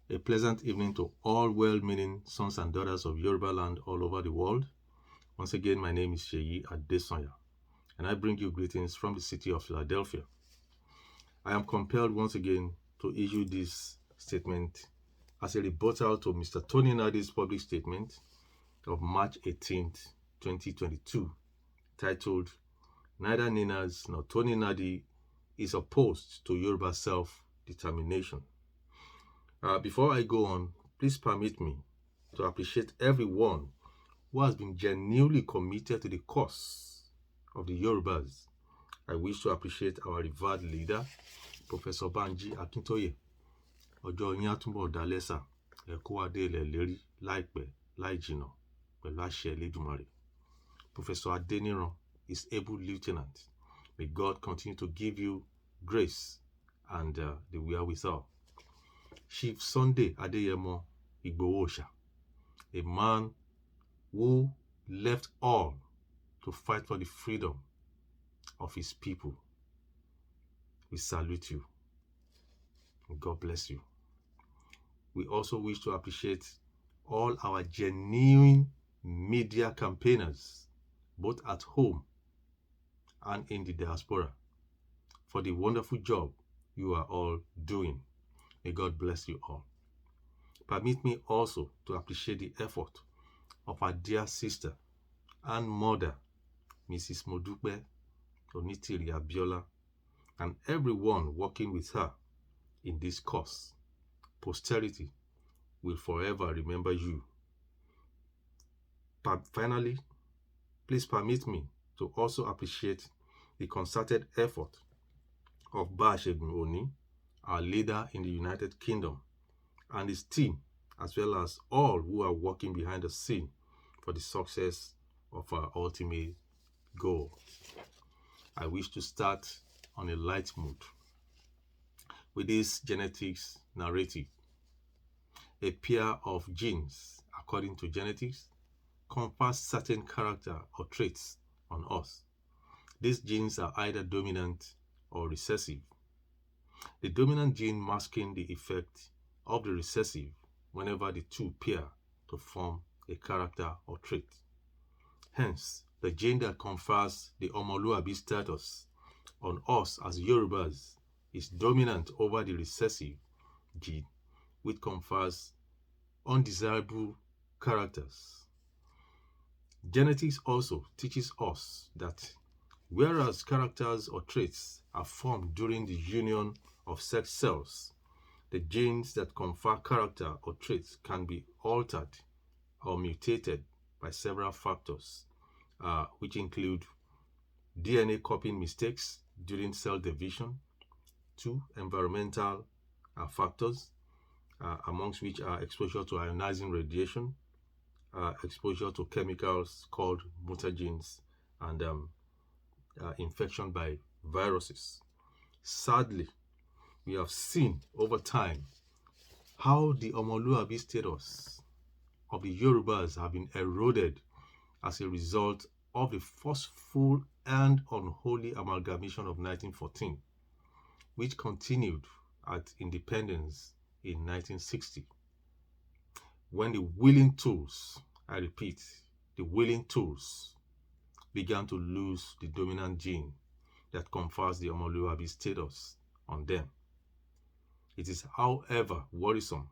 A pleasant evening to all well-meaning sons and daughters of Yoruba land all over the world. Once again, my name is Sheyi Adesanya, and I bring you greetings from the city of Philadelphia. I am compelled once again to issue this statement as a rebuttal to Mr. Tony Nnadi's public statement of March 18th, 2022, titled, "Neither Ninas nor Tony Nnadi is opposed to Yoruba self-determination." Before I go on, please permit me to appreciate everyone who has been genuinely committed to the cause of the Yorubas. I wish to appreciate our revered leader, Professor Banji Akintoye. Ọjọ́ yín á túnbọ̀ dalẹ́ sà, ẹ kó wa dé ilẹ̀ lérí láìpẹ́ láì jìnnà pẹ̀lú àṣẹ Elédùmarè. Professor Adeniran is able lieutenant. May God continue to give you grace and the wherewithal. Chief Sunday Adeyemo Igboho-Òòṣà, a man who left all to fight for the freedom of his people. We salute you. And God bless you. We also wish to appreciate all our genuine media campaigners, both at home and in the diaspora, for the wonderful job you are all doing. May God bless you all. Permit me also to appreciate the effort of our dear sister and mother, Mrs. Modupe Onitiri Abiola, and everyone working with her in this cause. Posterity will forever remember you. Finally, please permit me to also appreciate the concerted effort of Baashegun Oni, our leader in the United Kingdom, and his team, as well as all who are working behind the scene for the success of our ultimate goal. I wish to start on a light mood with this genetics narrative. A pair of genes, according to genetics, confers certain character or traits on us. These genes are either dominant or recessive. The dominant gene masking the effect of the recessive whenever the two pair to form a character or trait. Hence, the gene that confers the Omoluabi status on us as Yorubas is dominant over the recessive gene, which confers undesirable characters. Genetics also teaches us that whereas characters or traits are formed during the union of sex cells, the genes that confer character or traits can be altered or mutated by several factors, which include DNA copying mistakes during cell division, 2, environmental factors, amongst which are exposure to ionizing radiation, exposure to chemicals called mutagens, and infection by viruses. Sadly, we have seen over time how the Omoluabi status of the Yorubas have been eroded as a result of the forceful and unholy amalgamation of 1914, which continued at independence in 1960, when the willing tools, I repeat, the willing tools began to lose the dominant gene that confers the Omoluabi status on them. It is, however, worrisome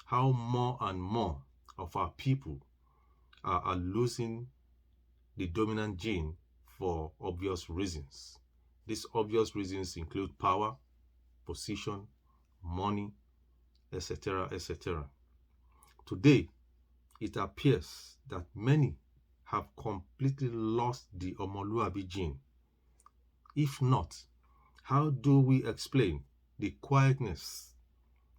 how more and more of our people are losing the dominant gene for obvious reasons. These obvious reasons include power, position, money, etc., etc. Today, it appears that many have completely lost the Omoluabi gene. If not, how do we explain the quietness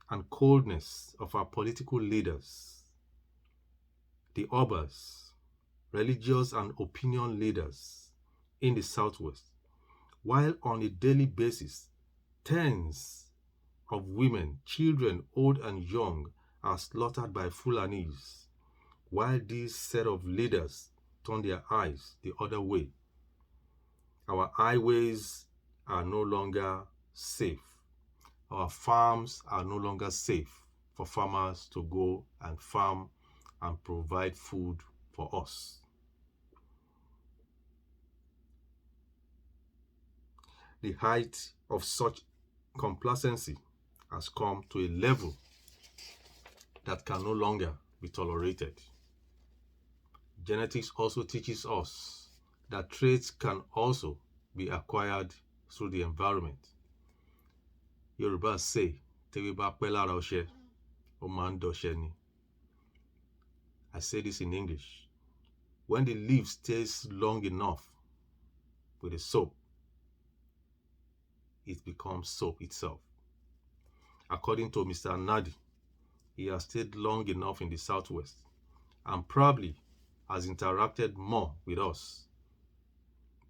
and coldness of our political leaders, the Obas, religious and opinion leaders in the Southwest, while on a daily basis, tens of women, children, old and young, are slaughtered by Fulanis, while these set of leaders turn their eyes the other way? Our highways are no longer safe. Our farms are no longer safe. for farmers to go and farm and provide food for us. The height of such complacency has come to a level that can no longer be tolerated. Genetics also teaches us that traits can also be acquired through the environment. Yoruba say, "Tewe ba pẹ́ lára ọṣẹ, ó máa ń dọṣẹ ni." I say this in English. When the leaf stays long enough with the soap, it becomes soap itself. According to Mr. Nnadi, he has stayed long enough in the Southwest and probably has interacted more with us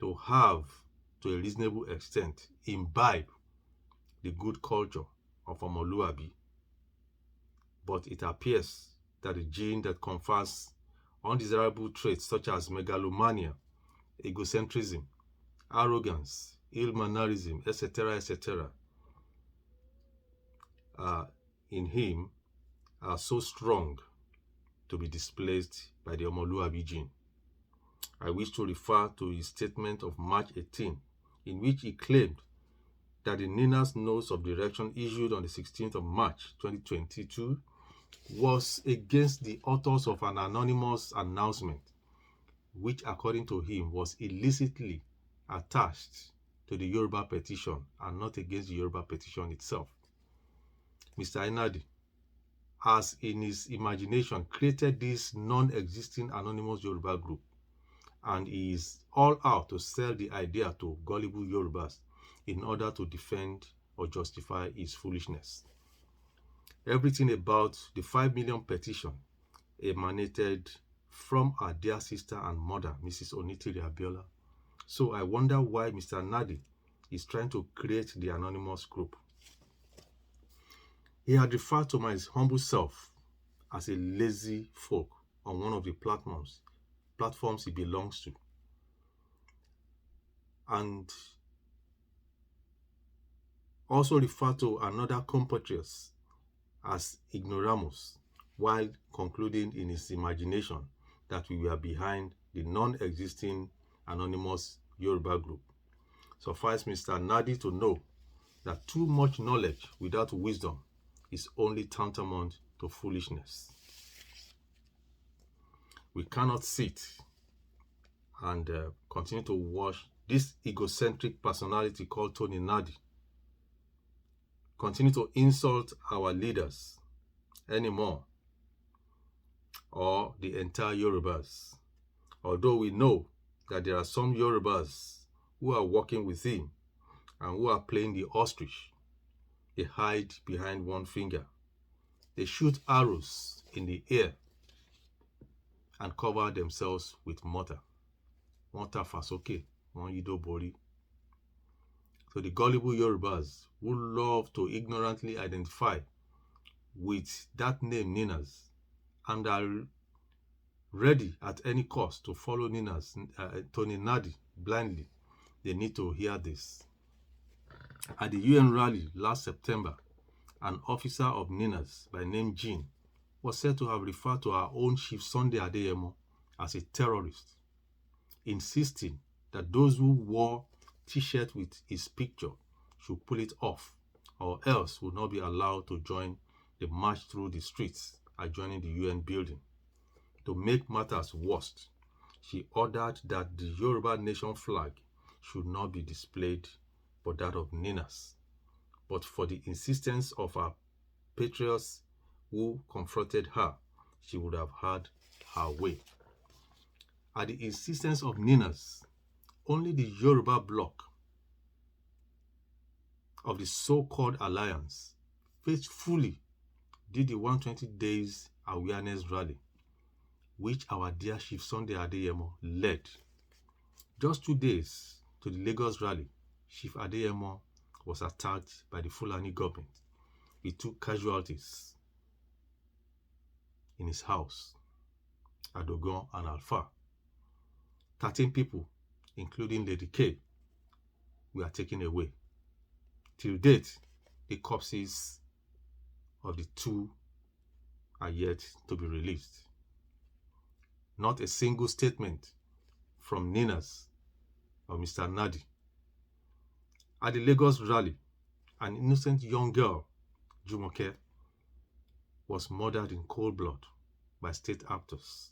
to have, to a reasonable extent, imbibe the good culture of Omoluabi. But it appears that the gene that confers undesirable traits such as megalomania, egocentrism, arrogance, ill-mannerism, etc., in him are so strong to be displaced by the Omoluabi gene. I wish to refer to his statement of March 18, in which he claimed that the Nina's Notes of Direction issued on the 16th of March 2022 was against the authors of an anonymous announcement, which according to him was illicitly attached to the Yoruba petition and not against the Yoruba petition itself. Mr. Nnadi has in his imagination created this non-existing anonymous Yoruba group, and he is all out to sell the idea to gullible Yorubas in order to defend or justify his foolishness. Everything about the 5 million petition emanated from our dear sister and mother, Mrs. Onitiri Abiola. So I wonder why Mr. Nnadi is trying to create the anonymous group. He had referred to my humble self as a lazy folk on one of the platforms he belongs to. And also referred to another compatriot as ignoramus, while concluding in his imagination that we were behind the non-existing anonymous Yoruba group. Suffice Mr. Nnadi to know that too much knowledge without wisdom is only tantamount to foolishness. We cannot sit and continue to watch this egocentric personality called Tony Nnadi continue to insult our leaders anymore, or the entire Yorubas. Although we know that there are some Yorubas who are working with him and who are playing the ostrich. They hide behind one finger. They shoot arrows in the air and cover themselves with mortar. Mortar fasoke, one yido bori. So the gullible Yorubas who love to ignorantly identify with that name Ninas and are ready at any cost to follow Tony Nnadi blindly, they need to hear this. At the UN rally last September, an officer of Ninas by name Jean was said to have referred to our own chief Sunday Adeyemo as a terrorist, insisting that those who wore t-shirt with his picture should pull it off or else would not be allowed to join the march through the streets adjoining the UN building. To make matters worse, she ordered that the Yoruba nation flag should not be displayed but that of Ninas. But for the insistence of our patriots who confronted her, she would have had her way. At the insistence of Ninas, only the Yoruba bloc of the so-called alliance faithfully did the 120 days awareness rally, which our dear Chief Sunday Adeyemo led. Just 2 days to the Lagos rally, Chief Adeyemo was attacked by the Fulani government. He took casualties in his house, Adogon and Alfa. 13 people, including Lady K, were taken away. Till date, the corpses of the 2 are yet to be released. Not a single statement from Ninas or Mr. Nnadi. At the Lagos rally, an innocent young girl, Jumoke, was murdered in cold blood by state actors.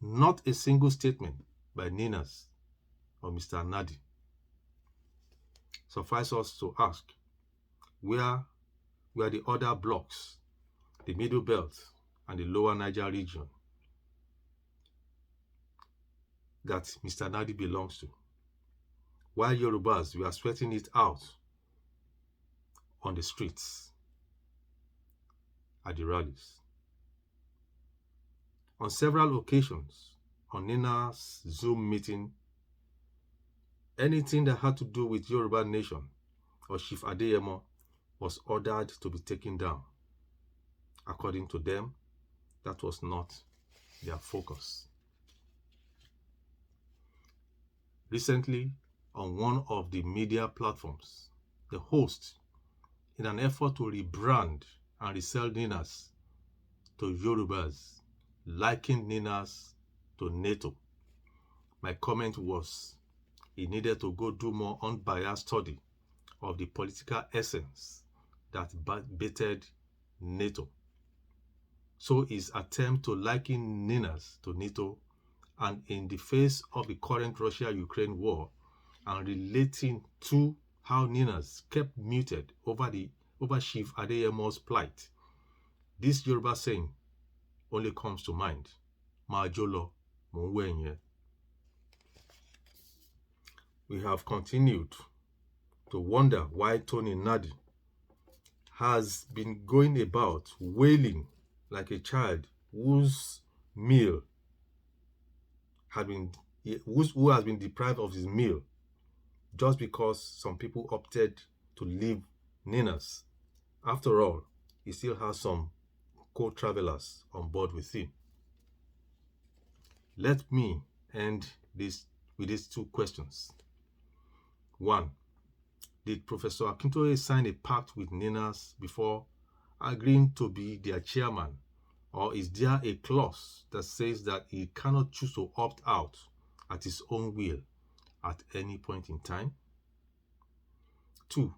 Not a single statement by Ninas or Mr. Nnadi. Suffice us to ask, where were the other blocks, the Middle Belt and the Lower Niger region, that Mr. Nnadi belongs to, while Yorubas were sweating it out on the streets at the rallies? On several occasions, on Nina's Zoom meeting, anything that had to do with Yoruba Nation or Chief Adeyemo was ordered to be taken down. According to them, that was not their focus. Recently, on one of the media platforms, the host, in an effort to rebrand and resell Ninas to Yorubas, likened Ninas to NATO. My comment was, he needed to go do more unbiased study of the political essence that baited NATO. So his attempt to liken Ninas to NATO, and in the face of the current Russia-Ukraine war, and relating to how Ninas kept muted over Chief Adeyemo's plight, this Yoruba saying only comes to mind. Majolo Monwenye. We have continued to wonder why Tony Nnadi has been going about wailing like a child who has been deprived of his meal just because some people opted to leave Ninas. After all, he still has some co-travelers on board with him. Let me end this with these two questions. 1. Did Professor Akintoye sign a pact with Ninas before agreeing to be their chairman? Or is there a clause that says that he cannot choose to opt out at his own will at any point in time? 2.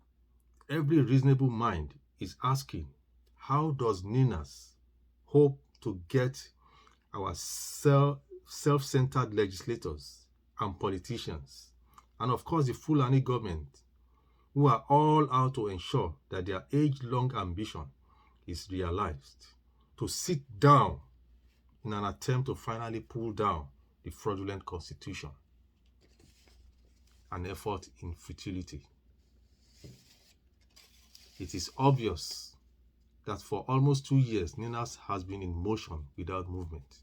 Every reasonable mind is asking, how does Ninas hope to get our self-centered legislators and politicians, and of course the Fulani government, who are all out to ensure that their age-long ambition is realized, to sit down in an attempt to finally pull down the fraudulent constitution? An effort in futility. It is obvious that for almost 2 years, Ninas has been in motion without movement.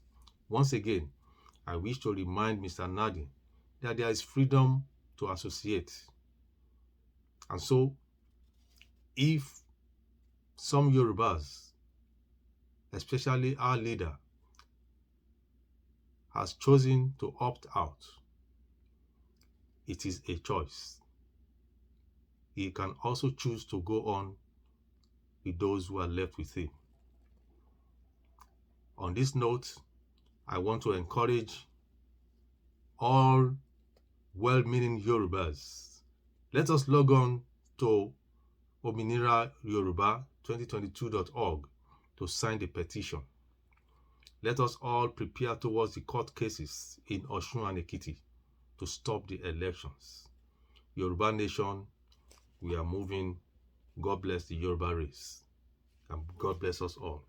Once again, I wish to remind Mr. Nnadi that there is freedom to associate. And so, if some Yorubas, especially our leader, has chosen to opt out, it is a choice. He can also choose to go on with those who are left with him. On this note, I want to encourage all well-meaning Yorubas. Let us log on to ominirayoruba2022.org to sign the petition. Let us all prepare towards the court cases in Osun and Ekiti to stop the elections. Yoruba Nation, we are moving. God bless the Yoruba race. And God bless us all.